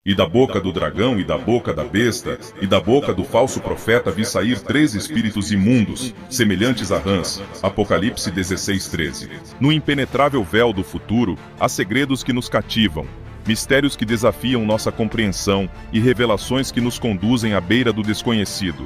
E da boca do dragão, e da boca da besta, e da boca do falso profeta vi sair 3 espíritos imundos, semelhantes a rãs. Apocalipse 16:13. No impenetrável véu do futuro, há segredos que nos cativam, mistérios que desafiam nossa compreensão e revelações que nos conduzem à beira do desconhecido.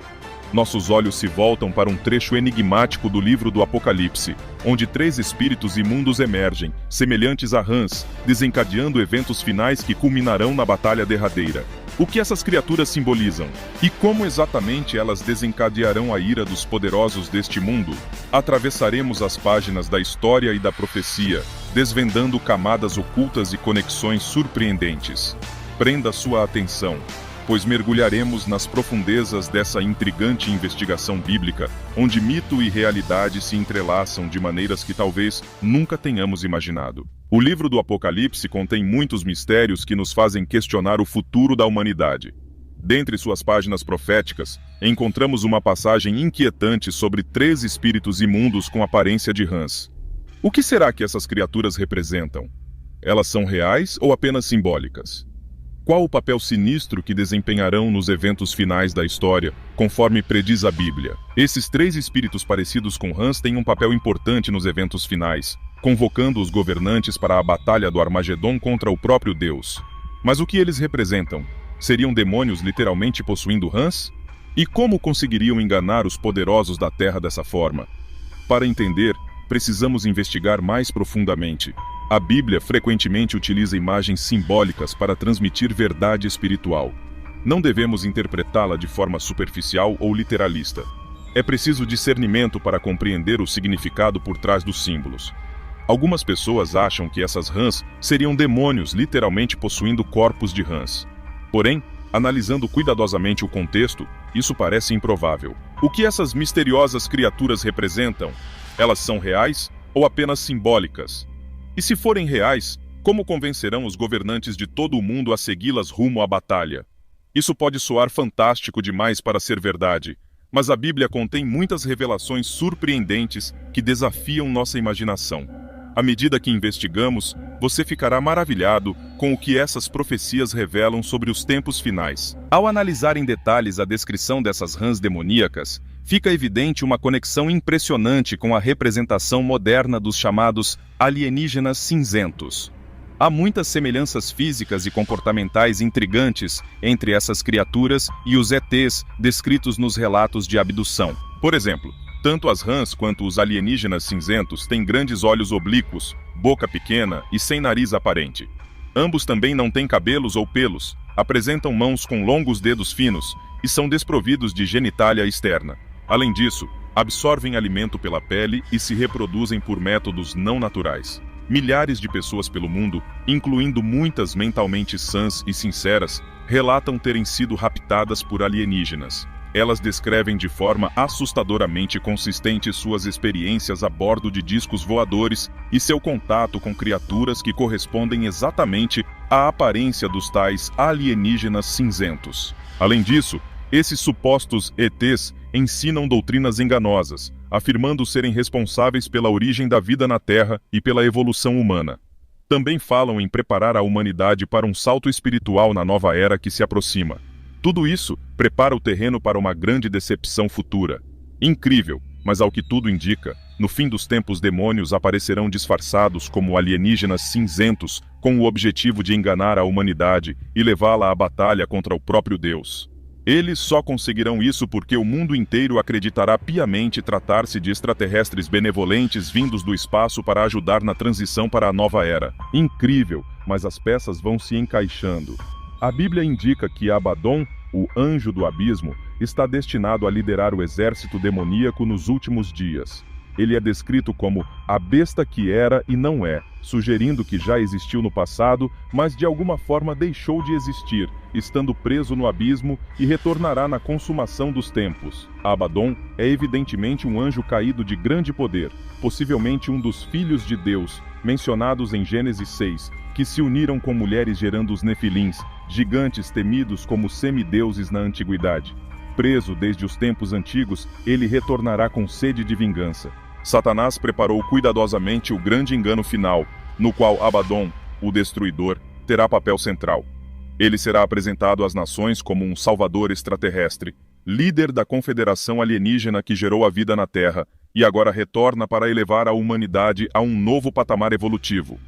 Nossos olhos se voltam para um trecho enigmático do livro do Apocalipse, onde 3 espíritos imundos emergem, semelhantes a rãs, desencadeando eventos finais que culminarão na batalha derradeira. O que essas criaturas simbolizam? E como exatamente elas desencadearão a ira dos poderosos deste mundo? Atravessaremos as páginas da história e da profecia, desvendando camadas ocultas e conexões surpreendentes. Prenda sua atenção, pois mergulharemos nas profundezas dessa intrigante investigação bíblica, onde mito e realidade se entrelaçam de maneiras que talvez nunca tenhamos imaginado. O livro do Apocalipse contém muitos mistérios que nos fazem questionar o futuro da humanidade. Dentre suas páginas proféticas, encontramos uma passagem inquietante sobre 3 espíritos imundos com aparência de rãs. O que será que essas criaturas representam? Elas são reais ou apenas simbólicas? Qual o papel sinistro que desempenharão nos eventos finais da história, conforme prediz a Bíblia? Esses 3 espíritos parecidos com rãs têm um papel importante nos eventos finais, convocando os governantes para a batalha do Armagedon contra o próprio Deus. Mas o que eles representam? Seriam demônios literalmente possuindo rãs? E como conseguiriam enganar os poderosos da Terra dessa forma? Para entender, precisamos investigar mais profundamente. A Bíblia frequentemente utiliza imagens simbólicas para transmitir verdade espiritual. Não devemos interpretá-la de forma superficial ou literalista. É preciso discernimento para compreender o significado por trás dos símbolos. Algumas pessoas acham que essas rãs seriam demônios literalmente possuindo corpos de rãs. Porém, analisando cuidadosamente o contexto, isso parece improvável. O que essas misteriosas criaturas representam? Elas são reais ou apenas simbólicas? E se forem reais, como convencerão os governantes de todo o mundo a segui-las rumo à batalha? Isso pode soar fantástico demais para ser verdade, mas a Bíblia contém muitas revelações surpreendentes que desafiam nossa imaginação. À medida que investigamos, você ficará maravilhado com o que essas profecias revelam sobre os tempos finais. Ao analisar em detalhes a descrição dessas rãs demoníacas, fica evidente uma conexão impressionante com a representação moderna dos chamados alienígenas cinzentos. Há muitas semelhanças físicas e comportamentais intrigantes entre essas criaturas e os ETs descritos nos relatos de abdução. Por exemplo, tanto as rãs quanto os alienígenas cinzentos têm grandes olhos oblíquos, boca pequena e sem nariz aparente. Ambos também não têm cabelos ou pelos, apresentam mãos com longos dedos finos e são desprovidos de genitália externa. Além disso, absorvem alimento pela pele e se reproduzem por métodos não naturais. Milhares de pessoas pelo mundo, incluindo muitas mentalmente sãs e sinceras, relatam terem sido raptadas por alienígenas. Elas descrevem de forma assustadoramente consistente suas experiências a bordo de discos voadores e seu contato com criaturas que correspondem exatamente à aparência dos tais alienígenas cinzentos. Além disso, esses supostos ETs ensinam doutrinas enganosas, afirmando serem responsáveis pela origem da vida na Terra e pela evolução humana. Também falam em preparar a humanidade para um salto espiritual na nova era que se aproxima. Tudo isso prepara o terreno para uma grande decepção futura. Incrível, mas ao que tudo indica, no fim dos tempos demônios aparecerão disfarçados como alienígenas cinzentos com o objetivo de enganar a humanidade e levá-la à batalha contra o próprio Deus. Eles só conseguirão isso porque o mundo inteiro acreditará piamente tratar-se de extraterrestres benevolentes vindos do espaço para ajudar na transição para a nova era. Incrível, mas as peças vão se encaixando. A Bíblia indica que Abaddon, o anjo do abismo, está destinado a liderar o exército demoníaco nos últimos dias. Ele é descrito como a besta que era e não é, sugerindo que já existiu no passado, mas de alguma forma deixou de existir, estando preso no abismo e retornará na consumação dos tempos. Abaddon é evidentemente um anjo caído de grande poder, possivelmente um dos filhos de Deus, mencionados em Gênesis 6, que se uniram com mulheres gerando os nefilins, gigantes temidos como semideuses na antiguidade. Preso desde os tempos antigos, ele retornará com sede de vingança. Satanás preparou cuidadosamente o grande engano final, no qual Abaddon, o destruidor, terá papel central. Ele será apresentado às nações como um salvador extraterrestre, líder da confederação alienígena que gerou a vida na Terra e agora retorna para elevar a humanidade a um novo patamar evolutivo.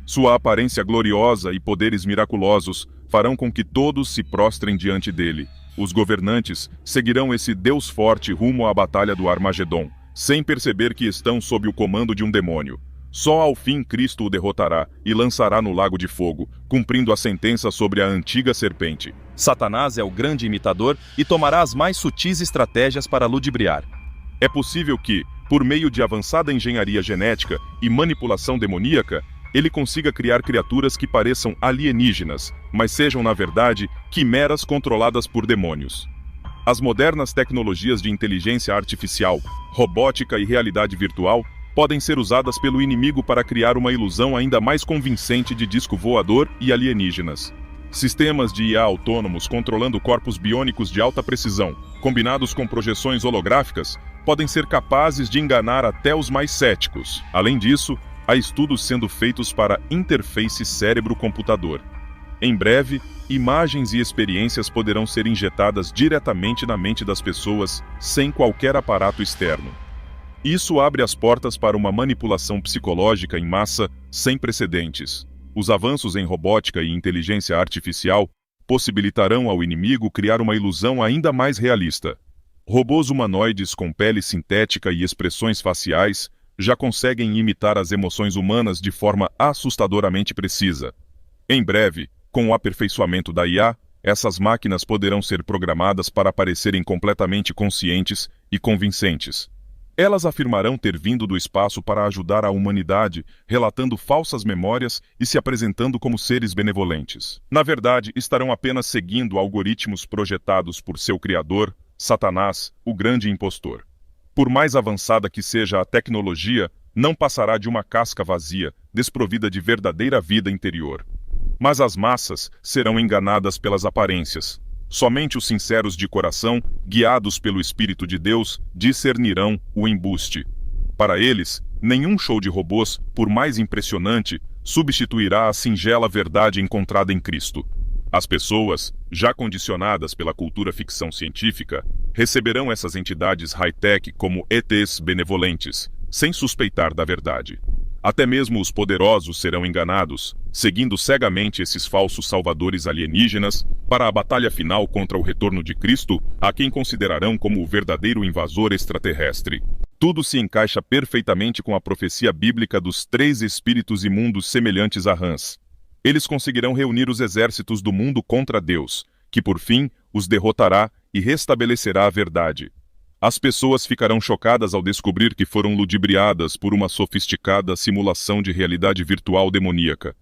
Sua aparência gloriosa e poderes miraculosos farão com que todos se prostrem diante dele. Os governantes seguirão esse Deus forte rumo à batalha do Armagedon, sem perceber que estão sob o comando de um demônio. Só ao fim Cristo o derrotará e lançará no lago de fogo, cumprindo a sentença sobre a antiga serpente. Satanás é o grande imitador e tomará as mais sutis estratégias para ludibriar. É possível que, por meio de avançada engenharia genética e manipulação demoníaca, ele consiga criar criaturas que pareçam alienígenas, mas sejam, na verdade, quimeras controladas por demônios. As modernas tecnologias de inteligência artificial, robótica e realidade virtual podem ser usadas pelo inimigo para criar uma ilusão ainda mais convincente de disco voador e alienígenas. Sistemas de IA autônomos controlando corpos biônicos de alta precisão, combinados com projeções holográficas, podem ser capazes de enganar até os mais céticos. Além disso, há estudos sendo feitos para interface cérebro-computador. Em breve, imagens e experiências poderão ser injetadas diretamente na mente das pessoas, sem qualquer aparato externo. Isso abre as portas para uma manipulação psicológica em massa sem precedentes. Os avanços em robótica e inteligência artificial possibilitarão ao inimigo criar uma ilusão ainda mais realista. Robôs humanoides com pele sintética e expressões faciais já conseguem imitar as emoções humanas de forma assustadoramente precisa. Em breve, com o aperfeiçoamento da IA, essas máquinas poderão ser programadas para parecerem completamente conscientes e convincentes. Elas afirmarão ter vindo do espaço para ajudar a humanidade, relatando falsas memórias e se apresentando como seres benevolentes. Na verdade, estarão apenas seguindo algoritmos projetados por seu criador, Satanás, o grande impostor. Por mais avançada que seja a tecnologia, não passará de uma casca vazia, desprovida de verdadeira vida interior. Mas as massas serão enganadas pelas aparências. Somente os sinceros de coração, guiados pelo Espírito de Deus, discernirão o embuste. Para eles, nenhum show de robôs, por mais impressionante, substituirá a singela verdade encontrada em Cristo. As pessoas, já condicionadas pela cultura ficção científica, receberão essas entidades high-tech como ETs benevolentes, sem suspeitar da verdade. Até mesmo os poderosos serão enganados, seguindo cegamente esses falsos salvadores alienígenas para a batalha final contra o retorno de Cristo, a quem considerarão como o verdadeiro invasor extraterrestre. Tudo se encaixa perfeitamente com a profecia bíblica dos 3 espíritos imundos semelhantes a rãs. Eles conseguirão reunir os exércitos do mundo contra Deus, que por fim os derrotará e restabelecerá a verdade. As pessoas ficarão chocadas ao descobrir que foram ludibriadas por uma sofisticada simulação de realidade virtual demoníaca.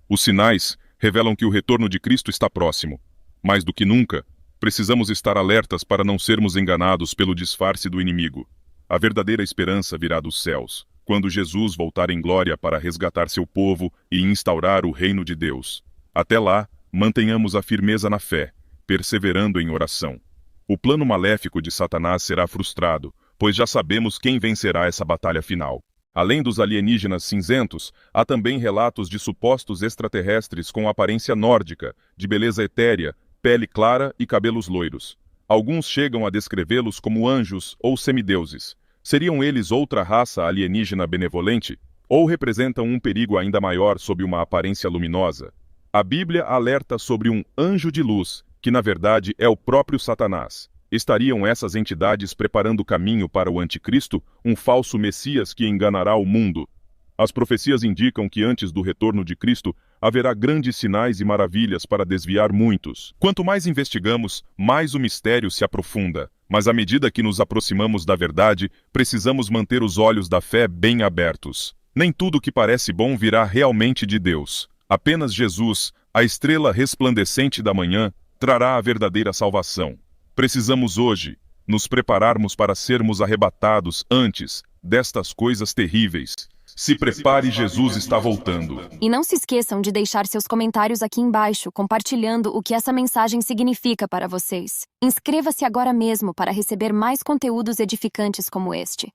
Os sinais revelam que o retorno de Cristo está próximo. Mais do que nunca, precisamos estar alertas para não sermos enganados pelo disfarce do inimigo. A verdadeira esperança virá dos céus, quando Jesus voltar em glória para resgatar seu povo e instaurar o reino de Deus. Até lá, mantenhamos a firmeza na fé, perseverando em oração. O plano maléfico de Satanás será frustrado, pois já sabemos quem vencerá essa batalha final. Além dos alienígenas cinzentos, há também relatos de supostos extraterrestres com aparência nórdica, de beleza etérea, pele clara e cabelos loiros. Alguns chegam a descrevê-los como anjos ou semideuses. Seriam eles outra raça alienígena benevolente? Ou representam um perigo ainda maior sob uma aparência luminosa? A Bíblia alerta sobre um anjo de luz, que na verdade é o próprio Satanás. Estariam essas entidades preparando o caminho para o anticristo, um falso Messias que enganará o mundo? As profecias indicam que antes do retorno de Cristo haverá grandes sinais e maravilhas para desviar muitos. Quanto mais investigamos, mais o mistério se aprofunda. Mas à medida que nos aproximamos da verdade, precisamos manter os olhos da fé bem abertos. Nem tudo que parece bom virá realmente de Deus. Apenas Jesus, a estrela resplandecente da manhã, trará a verdadeira salvação. Precisamos hoje nos prepararmos para sermos arrebatados antes destas coisas terríveis. Se prepare, Jesus está voltando. E não se esqueçam de deixar seus comentários aqui embaixo, compartilhando o que essa mensagem significa para vocês. Inscreva-se agora mesmo para receber mais conteúdos edificantes como este.